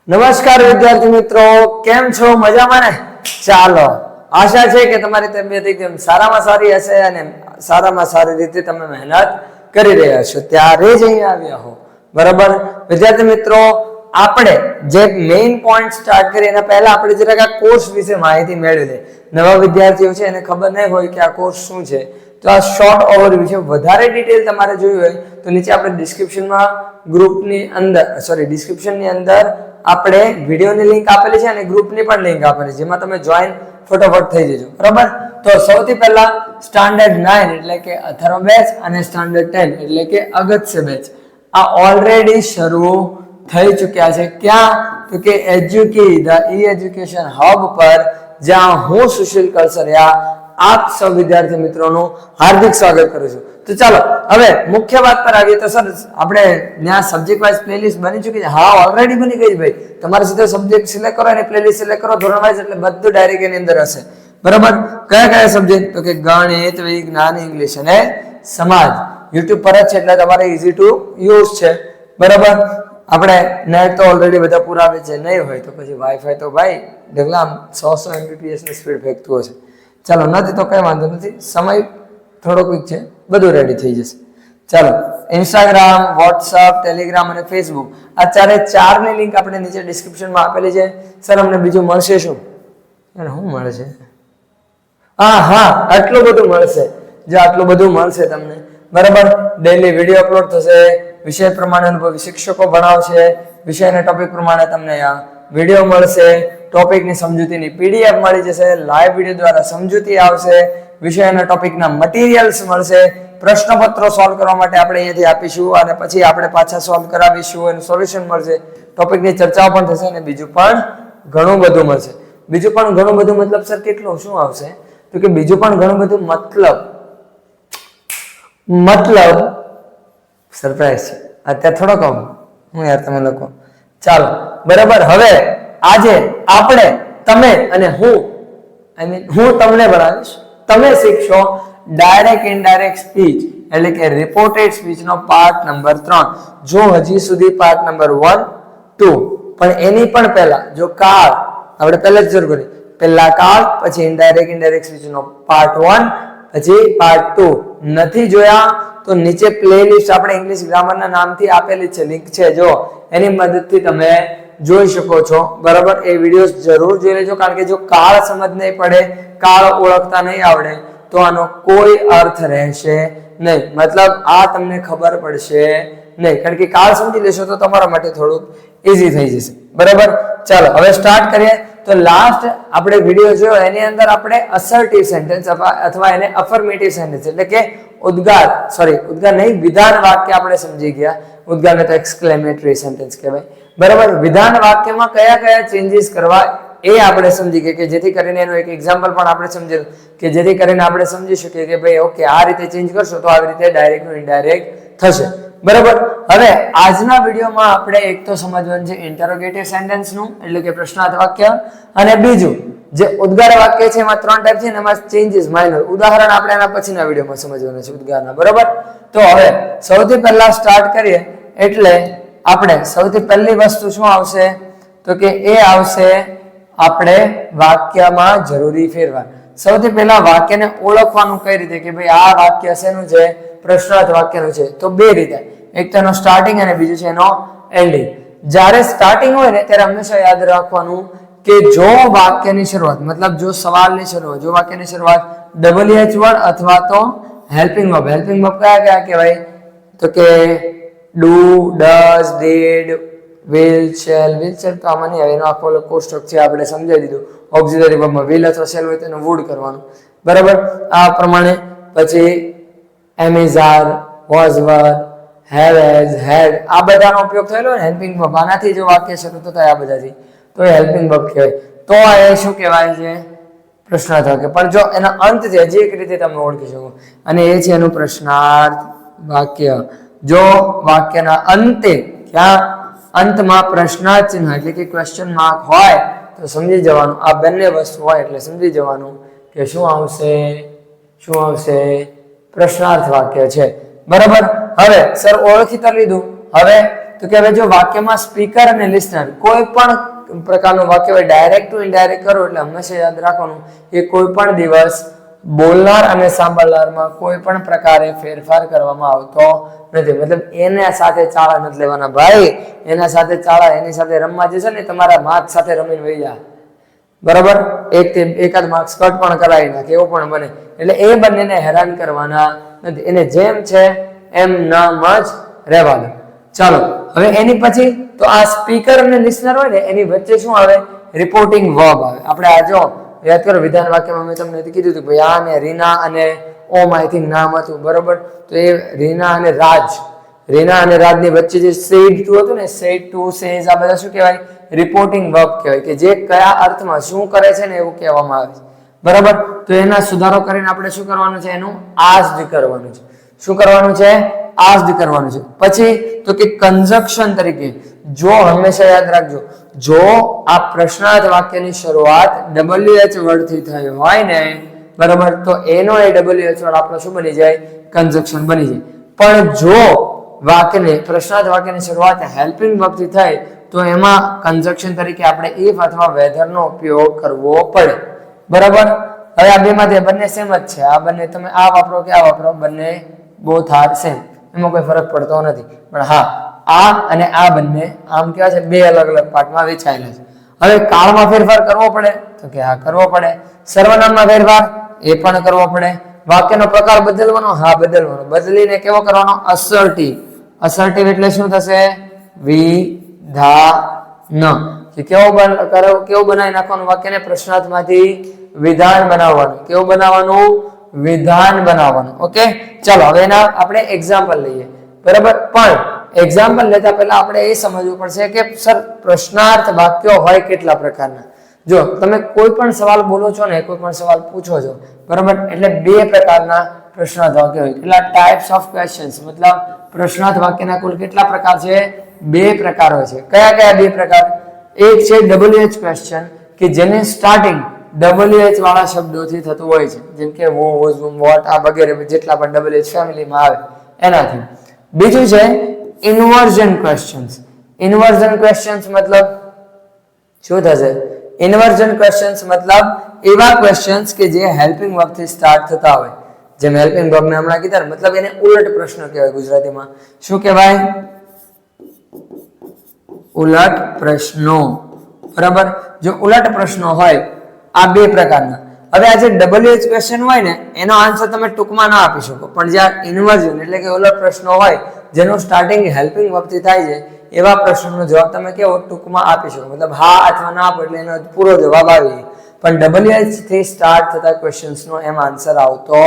નમસ્કાર વિદ્યાર્થી મિત્રો, કેમ છો? મજામાં ને? ચાલો, આશા છે કે તમારી તબિયત એકદમ સારામાં સારી હશે અને સારામાં સારી રીતે તમે મહેનત કરી રહ્યા છો ત્યારે જ અહીં આવ્યા હો. બરાબર વિદ્યાર્થી મિત્રો, આપણે જે મેઇન પોઈન્ટ સ્ટાર્ટ કરીએ એના પહેલા આપણે જરાક આ કોર્સ વિશે માહિતી મેળવી લઈએ. નવા વિદ્યાર્થીઓ છે એને ખબર નહીં હોય કે આ કોર્સ શું છે, તો આ શોર્ટ ઓવરવ્યુ છે. વધારે ડિટેલ તમારે જોવી હોય તો નીચે આપણે ડિસ્ક્રિપ્શનમાં ગ્રુપની અંદર ડિસ્ક્રિપ્શનની અંદર આપણે વિડીયોની લિંક આપેલી છે અને ગ્રુપની પણ લિંક આપેલી છે, જેમાં તમે જોઈન ફટાફટ થઈ જજો. બરાબર, તો સૌથી પહેલા સ્ટાન્ડર્ડ 9 એટલે કે અથર્વ બેચ અને સ્ટાન્ડર્ડ 10 એટલે કે અગત્ય બેચ આ ઓલરેડી શરૂ થઈ ચૂક્યા છે. ક્યાં? તો કે એજ્યુકી ધ ઈ એજ્યુકેશન હબ પર, જ્યાં હું સુશીલ કલસરિયા આપ સૌ વિદ્યાર્થી મિત્રોનું હાર્દિક સ્વાગત કરું છું. તો ચાલો હવે મુખ્ય વાત પર આવીએ. તો સર આપણે ત્યાં સબ્જેક્ટ વાઇઝ પ્લેલિસ્ટ બની ચૂકી છે? હા, ઓલરેડી બની ગઈ છે ભાઈ. તમારે સીધો સબ્જેક્ટ સિલેક્ટ કરો અને પ્લેલિસ્ટ સિલેક્ટ કરો ધોરણ વાઇઝ, એટલે બધું ડાયરેક્ટ એની અંદર હશે. બરાબર, કયા કયા સબ્જેક્ટ? તો કે ગણિત, વિજ્ઞાન, ઇંગ્લિશ અને સમાજ. YouTube પર જ છે એટલે તમારે ઈઝી ટુ યુઝ છે. બરાબર, આપણે નેટ તો ઓલરેડી બધા પુરાવે છે, નહીં હોય તો પછી વાઈફાઈ તો ભાઈ ઢગલા 100 Mbps ની સ્પીડ ફેંકતું હશે. ચાલો, નથી તો કઈ વાંધો નથી, સમય થોડો ક્વિક છે, બધું રેડી થઈ જશે. ચાલો, ઇન્સ્ટાગ્રામ, વોટ્સઅપ, ટેલિગ્રામ અને ફેસબુક આ ચારની લિંક આપણે નીચે ડિસ્ક્રિપ્શનમાં આપેલી છે. સર અમને બીજું મળશે શું? શું મળશે? હા, આટલું બધું મળશે. જો આટલું બધું મળશે તમને. બરાબર, ડેઈલી વિડીયો અપલોડ થશે, વિષય પ્રમાણે અનુભવી શિક્ષકો ભણાવશે, વિષયના ટોપિક પ્રમાણે તમને આ વિડીયો મળશે, ટોપિકની સમજૂતીની પીડીએફ મળી જશે, લાઈવ વિડીયો દ્વારા સમજૂતી આવશે, વિષયના ટોપિકના મટીરિયલ્સ મળશે, પ્રશ્નપત્રો સોલ્વ કરવા માટે આપણે અહીંયાથી આપીશું અને પછી આપણે પાછા સોલ્વ કરાવીશું, એનું સોલ્યુશન મળશે, ટોપિકની ચર્ચાઓ પણ થશે અને બીજું પણ ઘણું બધું મળશે. બીજું પણ ઘણું બધું મતલબ સર કેટલું શું આવશે? તો કે બીજું પણ ઘણું બધું મતલબ સરપ્રાઈઝ છે. અત્યારે થોડો કહું હું યાર, તમે લોકો ચાલો. બરાબર, હવે આજે આપણે તમે અને હું તમને ભણાવીશ, તમે શીખશો ડાયરેક્ટ ઇનડાયરેક્ટ સ્પીચ એટલે કે રિપોર્ટેડ સ્પીચ નો પાર્ટ નંબર 3. જો હજી સુધી પાર્ટ નંબર 1, 2 પણ એની પણ પહેલા જો કાળ આપણે પહેલા જ શરૂ કરી, પહેલા કાળ પછી ઇનડાયરેક્ટ સ્પીચ નો પાર્ટ 1 પછી પાર્ટ 2 નથી જોયા તો નીચે પ્લેલિસ્ટ આપણે ઇંગ્લિશ ગ્રામરના નામથી આપેલી છે, લિંક છે, જો એની મદદથી તમે જોઈ શકો છો. બરાબર, એ વિડીયોઝ જરૂર જોઈ લેજો, કારણ કે જો કાળ સમજ નહીં પડે, કાળ ઓળખતા નહીં આવડે તો આનો કોઈ અર્થ રહેશે નહીં. મતલબ આ તમને ખબર પડશે નહીં, કારણ કે કાળ સમજી લેશો તો તમારા માટે થોડુંક ઈઝી થઈ જશે. બરાબર, ચાલો હવે સ્ટાર્ટ કરીએ. તો લાસ્ટ આપણે વિડીયો જોયો એની અંદર આપણે અસર્ટિવ સેન્ટેન્સ અથવા એને અફર્મેટિવ સેન્ટેન્સ એટલે કે ઉદ્ગાર નહીં, વિધાન વાક્ય આપણે સમજી ગયા. ઉદ્ગારને તો એક્સક્લેમેટરી સેન્ટેન્સ કહેવાય. બરાબર, વિધાન વાક્યમાં કયા કયા ચેન્જીસ કરવા એ આપણે સમજી ગયા, કે જેથી કરીને એનું એક એક્ઝામ્પલ પણ આપણે સમજેલું, કે જેથી કરીને આપણે સમજી શકીએ કે ભાઈ ઓકે આ રીતે ચેન્જ કરશો તો આવી રીતે ડાયરેક્ટ નું ઇનડાયરેક્ટ થશે. બરાબર, હવે આજના વિડીયોમાં આપણે એક તો સમજવાનું છે ઇન્ટરોગેટિવ સેન્ટેન્સ નું એટલે કે પ્રશ્નાર્થ વાક્ય, અને બીજું જે ઉદ્ગાર વાક્ય છે એમાં 3 ટાઈપ છે અને એમાં ચેન્જીસ માઇનર ઉદાહરણ આપણે એના પછીના વિડીયોમાં સમજવાના છે ઉદ્ગારના. બરાબર, તો હવે સૌથી પહેલા સ્ટાર્ટ કરીએ એટલે આપણે સૌથી પહેલી વસ્તુ શું આવશે તો કે એ આવશે આપણે વાક્યમાં જરૂરી ફેરફાર. સૌથી પહેલા વાક્યને ઓળખવાનું કઈ રીતે કે ભાઈ આ વાક્ય શેનું છે? પ્રશ્નાર્થ વાક્યનું છે. તો બે રીતે, એક તો એનો સ્ટાર્ટિંગ અને બીજું છે એનો એન્ડિંગ. જ્યારે સ્ટાર્ટિંગ હોય ને ત્યારે હંમેશા યાદ રાખવાનું કે જો વાક્યની શરૂઆત મતલબ જો સવાલની શરૂઆત, જો વાક્યની શરૂઆત WH વર્ડ અથવા તો હેલ્પિંગ વર્બ. હેલ્પિંગ વર્બ કયા કહેવાય? તો કે do, does, did, will, shall. Will shall તો આમાં નહીં આવે, એનો આખો કોષ્ટક છે, આપણે સમજાવી દીધું. ઓક્સિલરી વર્બમાં વિલ અથવા શેલ હોય તો એનું વુડ કરવાનું. બરાબર, આ પ્રમાણે પછી am is, are, was, were, have, has, had આ બધાનો ઉપયોગ થયેલો ને હેલ્પિંગ વર્બ. આનાથી જો વાક્ય શરૂ તો થાય આ બધાથી તો એ હેલ્પિંગ વર્બ કહેવાય. તો એ શું કહેવાય છે? પ્રશ્નાર્થ વાક્ય. પણ જો એના અંત છે હજી એક રીતે તમે ઓળખી શકો અને એ છે એનું પ્રશ્નાર્થ વાક્ય. જો વાક્યના અંતે ક્યાં અંતમાં પ્રશ્નાર્થ ચિહ્ન એટલે કે ક્વેશ્ચન માર્ક હોય તો સમજી જવાનું આ બંને વસ્તુ હોય એટલે સમજી જવાનું કે શું આવશે પ્રશ્નાર્થ વાક્ય છે. બરાબર, હવે સર ઓળખી તો લીધું, હવે તો કે હવે જો વાક્યમાં સ્પીકર અને લિસનર કોઈ પણ પ્રકારનું વાક્ય હોય ડાયરેક્ટ ટુ ઇનડાયરેક્ટ કરો એટલે હંમેશા યાદ રાખવાનું એ કોઈ પણ દિવસ બોલનાર અને સાંભળનારમાં કોઈ પણ પ્રકારે ફેરફાર કરવામાં આવતો નથી. મતલબ એના સાથે ચાળા નથી લેવાના ભાઈ, એના સાથે ચાળા, એની સાથે રમવા જશે ને તમારા માર્ક સાથે રમીને વહી જાય, બરાબર, એકાદ માર્ક્સ કટ પણ કરાવી નાખે એવું પણ બને. એટલે એ બંનેને હેરાન કરવાના નથી, એને જેમ છે એમ નામ જ રહેવા દો. ચાલો હવે એની પછી તો આ સ્પીકર અને લિસનર હોય ને એની વચ્ચે શું આવે? રિપોર્ટિંગ વર્બ આવે. આપણે આ જો યાદ કરો વિધાન વાક્યમાં મેં તમને કીધું હતું ભાઈ આ ને રીના અને ઓમ આઈ થિંક નામ હતું, બરોબર. તો એ રીના અને રાજની વચ્ચે જે સેડ ટુ હતું ને, સેડ ટુ, સેઝ, આ બધા શું કહેવાય? રિપોર્ટિંગ વર્બ કહેવાય કે જે કયા અર્થમાં શું કરે છે ને એવું કહેવામાં આવે છે, બરાબર. તો એના સુધારો કરીને આપણે શું કરવાનું છે? એનું આસ્ડ કરવાનું છે. શું કરવાનું છે? આસ્ડ કરવાનું છે. પછી તો કે કન્જક્શન તરીકે, જો હંમેશા યાદ રાખજો, જો આ પ્રશ્નાર્થ વાક્યની શરૂઆત WH વર્ડથી થઈ હોય ને, બરાબર, તો એનો એ WH વર્ડ આપણો શું બની જાય? કન્જક્શન બની જાય. પણ જો પ્રશ્નાર્થ વાક્યની શરૂઆત હેલ્પિંગ વર્બથી થાય તો એમાં કન્જક્શન તરીકે આપણે ઇફ અથવા વેધરનો ઉપયોગ કરવો પડે, બરાબર. હવે આ બેમાંથી બંને સેમ જ છે, આ બંને તમે આ વાપરો કે આ વાપરો, બંને બોથ આર સેમ, એમાં કોઈ ફરક પડતો નથી. પણ હા, આ અને આ બંને આમ કેવા છે? બે અલગ અલગ પાર્ટમાં વેચાયેલા છે. હવે કાળમાં ફેરફાર કરવો પડે તો કે હા કરવો પડે. સર્વનામમાં ફેરફાર એ પણ કરવો પડે. વાક્યનો પ્રકાર બદલવાનો, હા બદલવાનો. બદલીને કેવો કરવાનો? અસર્ટિવ. અસર્ટિવ એટલે શું થશે? વિધાન. કે કેવો બનાવી નાખવાનું વાક્યને? પ્રશ્નાર્થમાંથી વિધાન બનાવવાનું. કેવું બનાવવાનું? વિધાન બનાવવાનું. ઓકે, ચાલો હવે એના આપણે એક્ઝામ્પલ લઈએ, બરાબર. પણ એક્ઝામ્પલ લેતા પહેલા આપણે એ સમજવું પડશે કે સર પ્રશ્નાર્થ વાક્યો હોય કેટલા પ્રકારના. જો તમે કોઈ પણ સવાલ બોલો છો ને, કોઈ પણ સવાલ પૂછો છો, બરાબર, એટલે બે પ્રકારના પ્રશ્નાર્થ વાક્ય હોય. કેટલા ટાઈપ્સ ઓફ ક્વેશ્ચન્સ, મતલબ પ્રશ્નાર્થ વાક્યના કુલ કેટલા પ્રકાર છે? બે પ્રકાર હોય છે. કયા કયા બે પ્રકાર? એક છે WH ક્વેશ્ચન કે જેને સ્ટાર્ટિંગ WH વાળા શબ્દોથી થતું હોય છે, જેમ કે who, whose, whom, what, આ વગેરે જેટલા પણ WH ફેમિલીમાં આવે એનાથી. બીજું છે ઇન્વર્ઝન ક્વેશ્ચન્સ. ઇન્વર્ઝન ક્વેશ્ચન્સ મતલબ શું થશે? ઇન્વર્ઝન ક્વેશ્ચન્સ મતલબ એવા ક્વેશ્ચન્સ કે જે હેલ્પિંગ વર્બથી સ્ટાર્ટ થતા હોય, જેમ હેલ્પિંગ વર્બ મેં હમણાં કીધા, મતલબ એને ઉલટ પ્રશ્ન કહેવાય ગુજરાતીમાં. શું કહેવાય? ઉલટ પ્રશ્નો, બરાબર. જો ઉલટ પ્રશ્નો હોય આ બે પ્રકારના. હવે આ જે WH ક્વેશ્ચન હોય ને એનો આન્સર તમે ટૂંકમાં ના આપી શકો, પણ જ્યાં ઇન્વર્ઝન એટલે કે ઉલટ પ્રશ્નો હોય જેનું સ્ટાર્ટિંગ હેલ્પિંગ વર્બથી થાય છે એવા પ્રશ્નોનો જવાબ તમે કેવો ટૂંકમાં આપી શકો, મતલબ હા અથવા ના આપો એટલે એનો પૂરો જવાબ આવી જાય. પણ WH થી સ્ટાર્ટ થતા ક્વેશ્ચન્સનો એમ આન્સર આવતો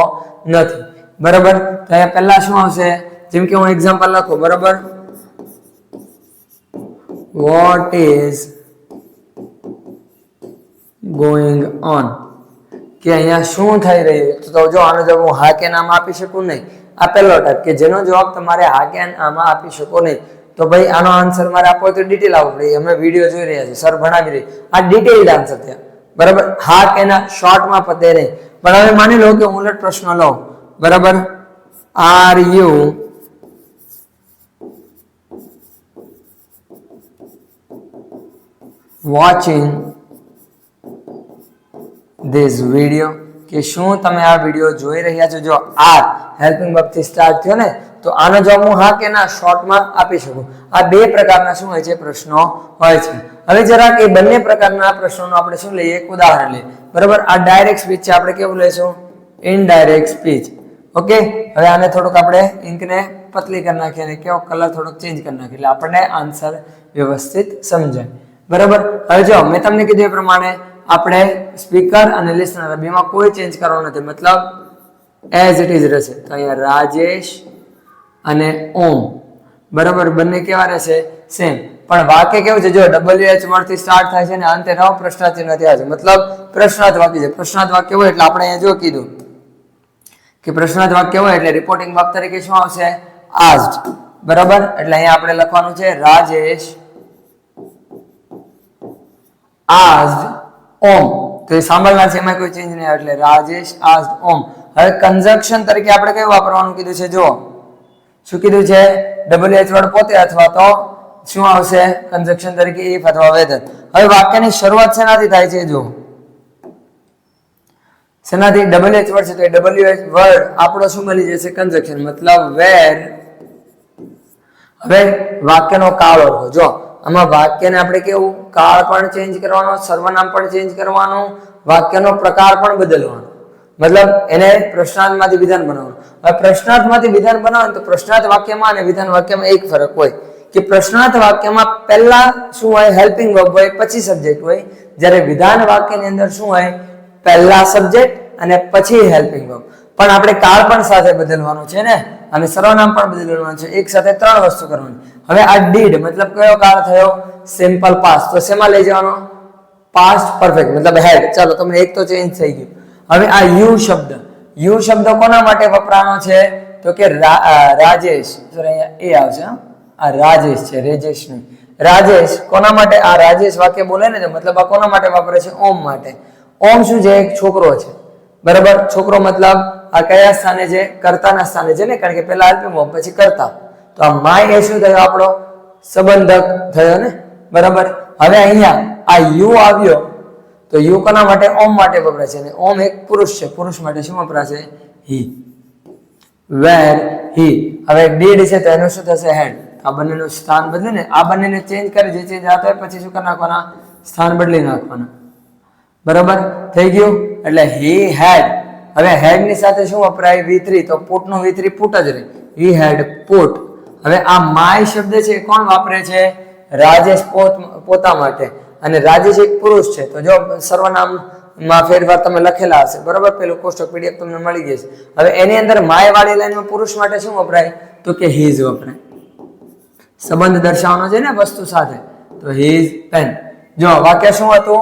નથી, બરાબર. તો અહીંયા પહેલા શું આવશે? જેમ કે હું એક્ઝામ્પલ લખું, બરાબર. What is going on? કે અહીંયા શું થઈ રહ્યું? તો જો આનો જવાબ હું હા કે નામાં આપી શકું નહીં. આ પહેલો ટાઈપ કે જેનો જવાબ તમારે હા કે આમાં આપી શકો નહીં. તો ભાઈ આનો આન્સર મારે આપવો તો ડિટેલ આવવું પડે. અમે વિડીયો જોઈ રહ્યા છીએ, સર ભણાવી રહી, આ ડિટેલ્ડ આન્સર થયા, બરાબર. હા કે ના શોર્ટમાં પતે નહીં. પણ હવે માની લો કે હું ઉલટ પ્રશ્ન લઉં, બરાબર. Are you watching this video? કે શું તમે આ વિડીયો જોઈ રહ્યા છો? જો આર હેલ્પિંગ વર્બથી સ્ટાર્ટ થયો ને તો આનો જવાબ હું હા કે ના શોર્ટમાં આપી શકું. આ બે પ્રકારના શું હોય છે? પ્રશ્નો હોય છે. હવે જરાક એ બંને પ્રકારના પ્રશ્નોનો આપણે શું લઈએ? એક ઉદાહરણ લઈએ, બરાબર. આ ડાયરેક્ટ સ્પીચ છે, આપણે કેવું લઈશું? Indirect speech. ઓકે, હવે આને થોડુંક આપણે ઇંકને પતલી કરી નાખીએ અને કેવો કલર થોડોક ચેન્જ કરી નાખીએ એટલે આપણને આન્સર વ્યવસ્થિત સમજાય, બરાબર. હવે જો મેં તમને કીધું એ પ્રમાણે આપણે સ્પીકર અને લિસનર બેમાં કોઈ ચેન્જ કરવાનો નથી, મતલબ એઝ ઇટ ઇઝ રહેશે. તો અહીંયા રાજેશ અને ઓમ, બરાબર, બંને કેવા રહેશે? સેમ. પણ વાક્ય કેવું છે? જો WH વર્ડથી સ્ટાર્ટ થાય છે ને અંતે નવ પ્રશ્નાર્થ ચિહ્ન થયા છે, મતલબ પ્રશ્નાર્થ વાક્ય છે. પ્રશ્નાર્થ વાક્ય હોય એટલે આપણે અહીંયા જો કીધું કે પ્રશ્નાર્થ વાક્ય હોય એટલે રિપોર્ટિંગ વર્બ તરીકે શું આવશે? આસ્ક્ડ, બરાબર. એટલે અહીંયા આપણે લખવાનું છે રાજેશ asked Om. તો એ સાંભળનાર છે, એમાં કોઈ ચેન્જ નહીં આવે એટલે રાજેશ asked Om. હવે કન્જક્શન તરીકે આપણે કયું વાપરવાનું કીધું છે? જો શું કીધું છે? WH વર્ડ પોતે અથવા તો શું આવશે કન્જક્શન તરીકે if અથવા whether. હવે વાક્યની શરૂઆત શેનાથી થાય છે જો શેનાથી WH વર્ડ છે તો WH વર્ડ આપણો શું બની જશે કન્જક્શન મતલબ where. હવે વાક્યનો કાળ ઓળખો જો આમાં વાક્યને આપણે કેવું કાળ પણ ચેન્જ કરવાનો સર્વનામ પણ ચેન્જ કરવાનું વાક્યનો પ્રકાર પણ બદલવાનો મતલબ એને પ્રશ્નાર્થમાંથી વિધાન બનાવવાનું. હવે પ્રશ્નાર્થમાંથી વિધાન બનાવો તો પ્રશ્નાર્થ વાક્યમાં અને વિધાન વાક્યમાં એક ફરક હોય કે પ્રશ્નાર્થ વાક્યમાં પહેલા શું હોય હેલ્પિંગ વર્બ હોય પછી સબ્જેક્ટ હોય જ્યારે વિધાન વાક્યની અંદર શું હોય પહેલા સબ્જેક્ટ અને પછી હેલ્પિંગ વર્બ. પણ આપણે કાળ પણ સાથે બદલવાનું છે ને અને સર્વનામ પણ બદલવાનું છે એક સાથે ત્રણ વસ્તુ કરવાની. હવે આ ડીડ મતલબ કયો કાળ થયો સિમ્પલ પાસ્ટ તો શેમાં લઈ જવાનો પાસ્ટ પરફેક્ટ મતલબ હેડ. ચાલો તમને એક તો ચેન્જ થઈ ગયું. હવે આ યુ શબ્દ કોના માટે વપરાનો છે તો કે રાજેશ સોરી એ આવશે આ રાજેશ છે રેજેશ નહીં રાજેશ કોના માટે આ રાજેશ વાક્ય બોલે ને મતલબ આ કોના માટે વાપરે છે ઓમ માટે. ઓમ શું છે એક છોકરો છે બરાબર છોકરો મતલબ આ કયા સ્થાને છે કર્તાના સ્થાને છે ને કારણ કે પહેલા હેલ્પિંગ વર્બ પછી કર્તા તો આ માય એ શું થયો આપણો સંબંધક થયો ને બરાબર. હવે અહીંયા આ યુ આવ્યો તો યુ કોના માટે ઓમ માટે વપરાય છે અને ઓમ એક પુરુષ છે પુરુષ માટે શું વપરાશે હી વેર હી. હવે ડીડ છે તો એનું શું થશે હેડ. આ બંનેનું સ્થાન બદલે ને આ બંનેને ચેન્જ કરે જે ચેન્જ આવતો હોય પછી શું કરી નાખવાના સ્થાન બદલી નાખવાના બરાબર થઈ ગયું. એટલે હી હેડ હવે હેડ ની સાથે શું વપરાય V3 તો પુટ નું V3 પુટ જ રહે હી હેડ પુટ. હવે આ માય શબ્દ છે કોણ વાપરે છે રાજેશ પોતા માટે અને રાજેશ એક પુરુષ છે તો જો સર્વનામ માં ફેરફાર તમે લખેલા હશે બરાબર પેલું કોષ્ટક PDF તમને મળી જશે. હવે એની અંદર માય વાળી લાઈનમાં પુરુષ માટે શું વપરાય તો કે હીઝ વપરાય સંબંધ દર્શાવવાનો છે ને વસ્તુ સાથે તો હીઝ પેન. જો વાક્ય શું હતું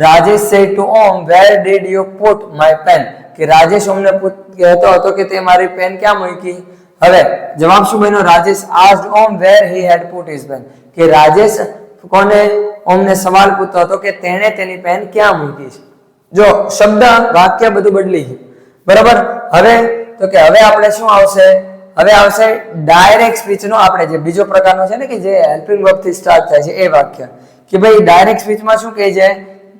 Rajesh said to Om where did you put my pen કે રાજેશ ઓમને કહેતો હતો કે તે મારી પેન ક્યાં મૂકી. હવે જવાબ શું બન્યો Rajesh asked Om where he had put his pen કે રાજેશ કોને ઓમને સવાલ પૂછતો હતો કે તેણે તેની પેન ક્યાં મૂકી છે. જો શબ્દ વાક્ય બધું બદલી ગયું બરાબર. હવે તો કે હવે આપણે શું આવશે હવે આવશે ડાયરેક્ટ સ્પીચ નો આપણે જે બીજો પ્રકારનો છે ને કે જે હેલ્પિંગ વર્બ થી સ્ટાર્ટ થાય છે એ વાક્ય કે ભાઈ ડાયરેક્ટ સ્પીચમાં શું કહે છે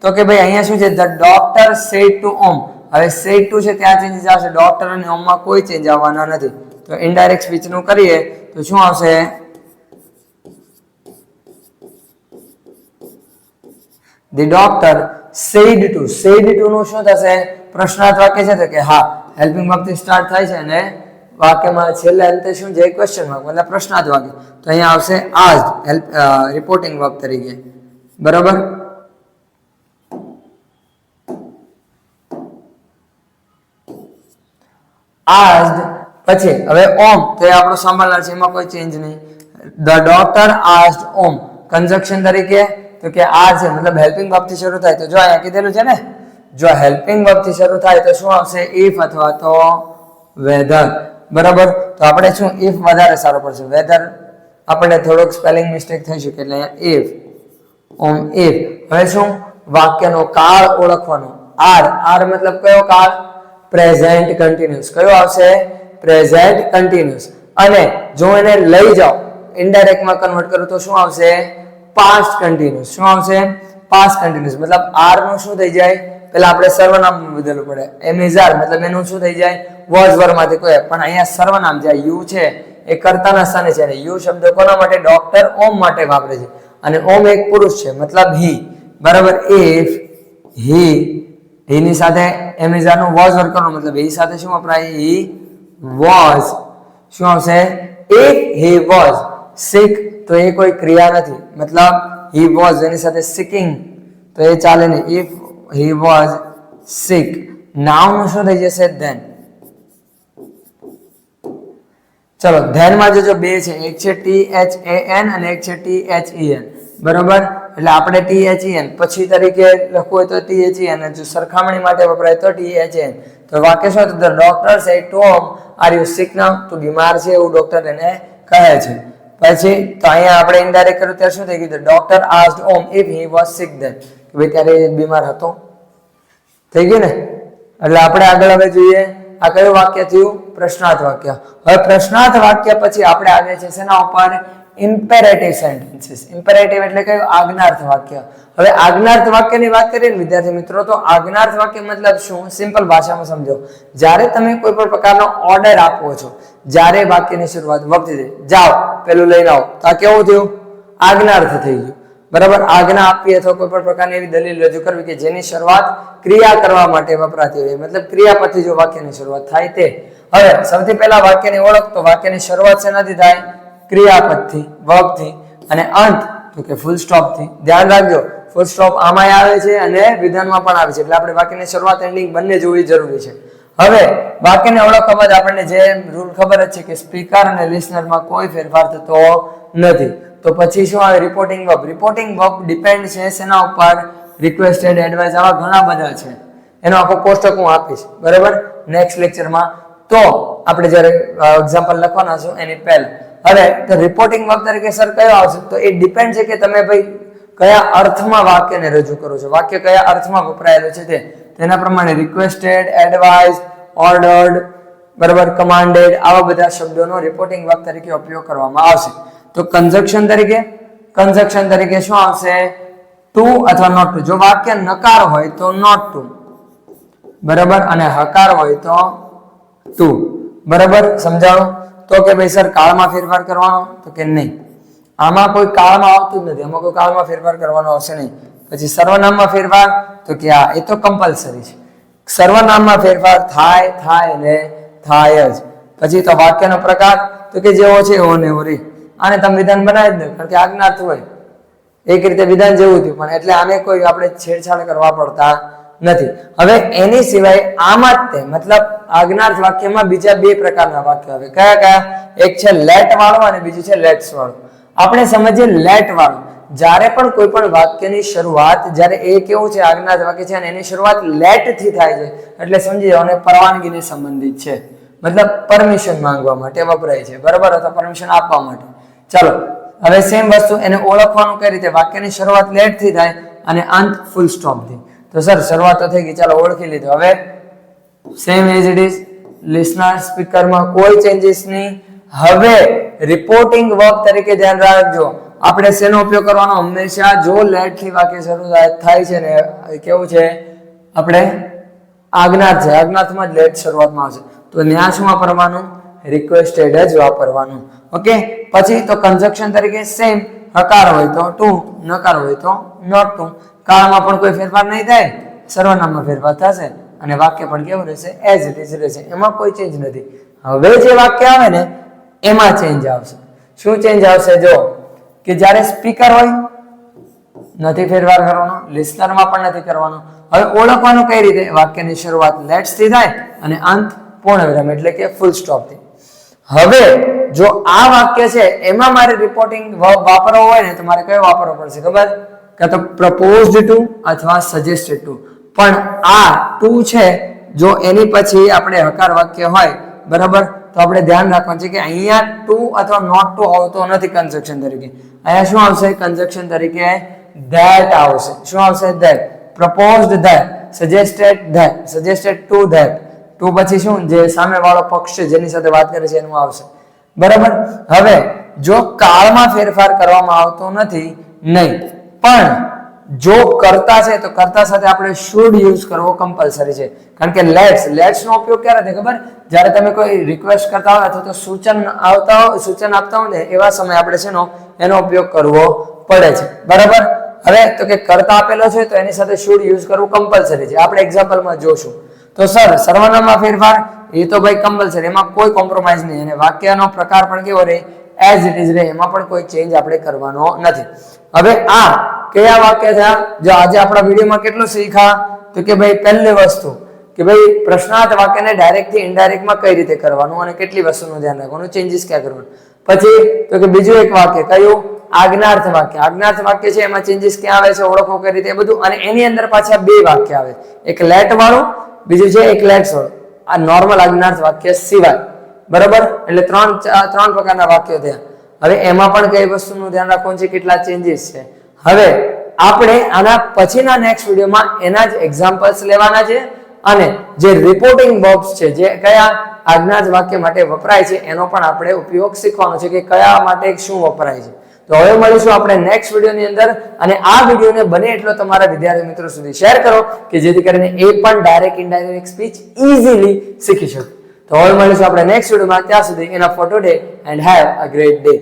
તો કે ભાઈ અહીંયા શું છે ધ ડોક્ટર સેડ ટુ ઓમ. હવે સેડ ટુ છે ત્યાં ચેન્જીસ આવશે ડોક્ટર અને ઓમ માં કોઈ ચેન્જ આવવાના નથી. તો ઇનડાયરેક્ટ સ્પીચ નું કરીએ તો શું આવશે ધ ડોક્ટર સેડ ટુ નું શું થશે પ્રશ્નાર્થ વાક્ય છે તો કે હા હેલ્પિંગ વર્બ થી સ્ટાર્ટ થાય છે અને વાક્યમાં છેલ્લે અંતે શું છે ક્વેશ્ચન માર્ક મતલબ પ્રશ્નાર્થ વાક્ય તો અહીંયા આવશે આસ્ડ રિપોર્ટિંગ વર્બ તરીકે બરાબર. asked પછી હવે ઓમ તો એ આપણો સાંભળનાર છે એમાં કોઈ ચેન્જ નહીં. The doctor asked Om conjunction તરીકે તો કે આ છે મતલબ હેલ્પિંગ વર્બ થી શરૂ થાય તો જો અહીંયા કીધેલું છે ને જો હેલ્પિંગ વર્બ થી શરૂ થાય તો શું આવશે if અથવા તો whether બરાબર. તો આપણે શું if વધારે સારો પડશે whether આપણે થોડોક સ્પેલિંગ મિસ્ટેક થઈ શકે એટલે અહીંયા if ઓમ if. હવે શું વાક્યનો કાળ ઓળખવાનો આર મતલબ કયો કાળ પ્રેઝન્ટ કન્ટિન્યુઅસ કયો આવશે પ્રેઝન્ટ કન્ટિન્યુઅસ અને જો એને લઈ જાઓ ઇનડાયરેક્ટ માં કન્વર્ટ કરું તો શું આવશે પાસ્ટ કન્ટિન્યુઅસ. શું આવશે પાસ્ટ કન્ટિન્યુઅસ મતલબ આર નું શું થઈ જાય પેલા આપણે સર્વનામ બદલવું પડે એમિઝાર મતલબ એનું શું થઈ જાય વોઝ વર્બ માંથી કોઈ પણ અહીંયા સર્વનામ જે યુ છે એ કર્તાના સ્થાને છે અને યુ શબ્દ કોના માટે ડોક્ટર ઓમ માટે વાપરે છે અને ઓમ એક પુરુષ છે મતલબ હી બરાબર. ઇફ હી ની સાથે એમિઝાર નું વોઝ વર્ક કરવાનો મતલબ એ સાથે શું વપરાય હી વોઝ શું આવશે ઇફ હી વોઝ સિક તો એ કોઈ ક્રિયા નથી મતલબ હી વોઝ એની સાથે સિકિંગ તો એ ચાલે નહીં. If he was sick noun નું શું થઈ જશે ધેન. ચલો ધેનમાં જો બે છે એક છે THAN અને એક છે THEN બરોબર. એટલે આપણે THEN પછી તરીકે લખવું હોય તો THEN જો સરખામણી માટે વપરાય તો THN. તો વાક્ય શું હતું the doctor said to Om are you sick now તું બીમાર છે એવું ડોક્ટર એને કહે છે. પછી તો અહીંયા આપણે ઇનડાયરેક્ટ કર્યું ત્યારે શું થઈ ગયું the doctor asked him if he was sick then કે ભાઈ ત્યારે બીમાર હતો થઈ ગયું ને. એટલે આપણે આગળ હવે જોઈએ આ કયું વાક્ય થયું પ્રશ્નાર્થ વાક્ય. હવે પ્રશ્નાર્થ વાક્ય પછી આપણે આવે છે શેના ઉપર ઇમ્પેરેટિવ સેન્ટેન્સીસ. ઇમ્પેરેટિવ એટલે કયું? આજ્ઞાર્થ વાક્ય. હવે આજ્ઞાર્થ વાક્યની વાત કરીએ ને વિદ્યાર્થી મિત્રો, તો આજ્ઞાર્થ વાક્ય મતલબ શું? સિમ્પલ ભાષામાં સમજો. જ્યારે તમે કોઈ પણ પ્રકારનો ઓર્ડર આપો છો, જ્યારે વાક્યની શરૂઆત વખતે જાઓ પેલું લઈને આવો, તો આ કેવું થયું? આજ્ઞાર્થ થઈ ગયું. બરાબર. આજ્ઞા આપવી અથવા કોઈ પણ પ્રકારની એવી દલીલ રજૂ કરવી કે જેની શરૂઆત ક્રિયા કરવા માટે વપરાતી હોય, મતલબ ક્રિયાપદથી જો વાક્યની શરૂઆત થાય તે. હવે સૌથી પહેલા વાક્યની ઓળખ, તો વાક્યની શરૂઆત શેનાથી થાય? ક્રિયાપદથી, વર્બથી, અને અંત તો કે ફૂલ સ્ટોપથી. ધ્યાન રાખજો, ફૂલ સ્ટોપ આમાં આવે છે અને વિધાનમાં પણ આવે છે, એટલે આપણે વાક્યની શરૂઆત એન્ડિંગ બંને જોવી જરૂરી છે. હવે વાક્યની ઓળખ ખબર, આપણને જે રૂલ ખબર જ છે કે સ્પીકર અને લિસનરમાં કોઈ ફેરફાર થતો નથી. તો પછી શું આવે? Reporting verb. Reporting verb depend છે શેના ઉપર? રિક્વેસ્ટેડ, એડવાઇસ, આવા ઘણા બધા છે. એનો આખો કોષ્ટક હું આપીશ, બરાબર, નેક્સ્ટ લેક્ચરમાં. તો આપણે જ્યારે એક્ઝામ્પલ લખવાના છું એની પહેલા. હવે તો રિપોર્ટિંગ વર્બ તરીકે સર કયો આવશે? તો એ ડિપેન્ડ છે કે તમે ભાઈ કયા અર્થમાં વાક્યને રજૂ કરો છો, વાક્ય કયા અર્થમાં વપરાયેલું છે તે. તેના પ્રમાણે રિક્વેસ્ટેડ, એડવાઇસ, ઓર્ડર્ડ, બરાબર, કમાન્ડેડ, આવા બધા શબ્દોનો રિપોર્ટિંગ વર્બ તરીકે ઉપયોગ કરવામાં આવશે. તો કન્જક્શન તરીકે શું આવશે? ટુ અથવા નોટ ટુ. જો વાક્ય નકાર હોય તો નોટ ટુ, બરાબર, અને હકાર હોય તો ટુ. બરાબર, સમજાવો. તો કે ભાઈ સર કાળમાં ફેરફાર કરવાનો, તો કે નહીં, આમાં કોઈ કાળમાં આવતું જ નથી, આમાં કોઈ કાળમાં ફેરફાર કરવાનો આવશે નહીં. પછી સર્વનામમાં ફેરફાર, તો કે આ એ તો કમ્પલસરી છે. સર્વનામમાં ફેરફાર થાય ને થાય જ. પછી તો વાક્યનો પ્રકાર, તો કે જેવો છે એવો ને એવો રહે. આને તમે વિધાન બનાવી જ નહીં, કારણ કે આજ્ઞાર્થ હોય, એક રીતે વિધાન જેવું થયું, પણ એટલે આને કોઈ આપણે છેડછાડ કરવા પડતા નથી. હવે એની સિવાય આમાં જ તે, મતલબ આજ્ઞાર્થ વાક્યમાં બીજા બે પ્રકારના વાક્યો આવે. કયા? એક છે લેટ વાળો અને બીજું છે લેટ્સ વાળો. આપણે સમજીએ લેટ વાળો. જ્યારે પણ કોઈ પણ વાક્યની શરૂઆત, જ્યારે એ કેવું છે? આજ્ઞાર્થ વાક્ય છે અને એની શરૂઆત લેટ થી થાય છે, એટલે સમજી જાઓ ને પરવાનગીને સંબંધિત છે, મતલબ પરમિશન માંગવા માટે વપરાય છે, બરાબર, અથવા પરમિશન આપવા માટે. ચાલો, હવે સેમ વસ્તુ એને ઓળખવાનું કઈ રીતે? વાક્યની શરૂઆત લેટ થી થાય અને અંત ફૂલ સ્ટોપ થી. તો સર શરૂઆત તો થઈ ગઈ, ચાલો ઓળખી લીધું. હવે same as it is listener, સ્પીકરમાં કોઈ ચેન્જીસ નહીં. હવે રિપોર્ટિંગ વર્બ તરીકે ધ્યાન રાખજો, આપણે શેનો ઉપયોગ કરવાનો? હંમેશા જો લેટ થી વાક્ય શરૂ થાય છે ને કેવું છે? આપણે આજ્ઞાર્થ છે, આજ્ઞાર્થમાં જ લેટ શરૂઆતમાં આવશે, તો ત્યાં શું વાપરવાનું? રિક્વેસ્ટેડ જ વાપરવાનું. ઓકે. પછી તો કન્જક્શન તરીકે સેમ, હકાર હોય તો ટુ, નકાર હોય તો નોટ ટુ. કાળમાં પણ કોઈ ફેરફાર નહીં થાય, સર્વનામમાં ફેરફાર થશે અને વાક્ય પણ કેવું રહેશે? એઝ ઇટ ઇઝ રહેશે, એમાં કોઈ ચેન્જ નથી. હવે જે વાક્ય આવે ને એમાં ચેન્જ આવશે. શું ચેન્જ આવશે? જો કે જ્યારે સ્પીકર હોય નથી ફેરફાર કરવાનો, લિસનરમાં પણ નથી કરવાનો. હવે ઓળખવાનું કઈ રીતે? વાક્યની શરૂઆત લેટ્સ થી થાય અને અંત પૂર્ણ વિરામ એટલે કે ફૂલ સ્ટોપ થી. હવે જો આ વાક્ય છે એમાં મારે રિપોર્ટિંગ વર્બ વાપરવો હોય ને તો મારે કયો વાપરવો પડશે ખબર? કાં તો પ્રપોઝડ ટુ અથવા સજેસ્ટેડ ટુ. પણ આ ટુ છે, જો એની પછી આપણે હકાર વાક્ય હોય, બરાબર, તો આપણે ધ્યાન રાખવાનું છે કે અહીંયા ટુ અથવા નોટ ટુ આવતો નથી કન્જક્શન તરીકે. અહીંયા શું આવશે? કન્જક્શન તરીકે ધેટ આવશે. શું આવશે? That. Proposed that, suggested that, suggested to that. To પછી શું? જે સામે વાળો પક્ષ છે જેની સાથે વાત કરે છે એનું આવશે, બરાબર. હવે જો કાળમાં ફેરફાર કરવામાં આવતો નથી, નહીં, પણ જો કરતા છે તો કરતા સાથે આપણે શુડ યુઝ કરવો કમ્પલસરી છે. કારણ કે લેટ્સ નો ઉપયોગ ક્યારે થાય ખબર? જ્યારે તમે કોઈ રિક્વેસ્ટ કરતા હોય અથવા તો સૂચન આપતા હોય ને એવા સમય આપણે છે એનો ઉપયોગ કરવો પડે છે, બરાબર. હવે તો કે કરતા આપેલો છે તો એની સાથે શુડ યુઝ કરવું કમ્પલસરી છે. આપણે એક્ઝામ્પલમાં જોશું. તો સર સર્વનામમાં ફેરફાર એ તો ભાઈ કમ્પલસરી, એમાં કોઈ કોમ્પ્રોમાઇઝ નહીં. અને વાક્યનો પ્રકાર પણ કેવો રહે? એઝ ઇટ ઇઝ રહે, એમાં પણ કોઈ ચેન્જ આપણે કરવાનો નથી. હવે આ કયા વાક્ય થયા? જો આજે આપણા વિડીયોમાં કેટલું શીખા? તો કે ભાઈ પહેલી વસ્તુ કે ભાઈ પ્રશ્નાર્થ વાક્યને ડાયરેક્ટ થી ઇનડાયરેક્ટમાં કઈ રીતે કરવાનું અને કેટલી વસ્તુનું ધ્યાન રાખવાનું, ચેન્જીસ ક્યાં કરવાનું. પછી તો કે બીજું એક વાક્ય કયું? આજ્ઞાર્થ વાક્ય. આજ્ઞાર્થ વાક્ય છે એમાં ચેન્જીસ ક્યાં આવે છે, ઓળખો કઈ રીતે, એ બધું. અને એની અંદર પાછા બે વાક્ય આવે, એક લેટ વાળું, બીજું છે એક લેટ્સ વાળું. આ નોર્મલ આજ્ઞાર્થ વાક્ય સિવાય, બરાબર. એટલે ત્રણ પ્રકારના વાક્યો થયા. હવે એમાં પણ કઈ વસ્તુનું ધ્યાન રાખવાનું છે, કેટલા ચેન્જીસ છે. હવે આપણે આના પછીના નેક્સ્ટ વિડીયોમાં એના જ એક્ઝામ્પલ્સ લેવાના છે અને જે રિપોર્ટિંગ વર્બ્સ છે જે કયા આજ્ઞા જ વાક્ય માટે વપરાય છે એનો પણ આપણે ઉપયોગ શીખવાનો છે કે કયા માટે શું વપરાય છે. તો હવે મળીશું આપણે નેક્સ્ટ વિડીયોની અંદર અને આ વિડીયોને બને એટલો તમારા વિદ્યાર્થી મિત્રો સુધી શેર કરો કે જેથી કરીને એ પણ ડાયરેક્ટ ઇનડાયરેક્ટ સ્પીચ ઇઝીલી શીખી શકે. તો હવે મળીશું આપણે નેક્સ્ટ વિડીયોમાં. ત્યાં સુધી એના four today and have a great day.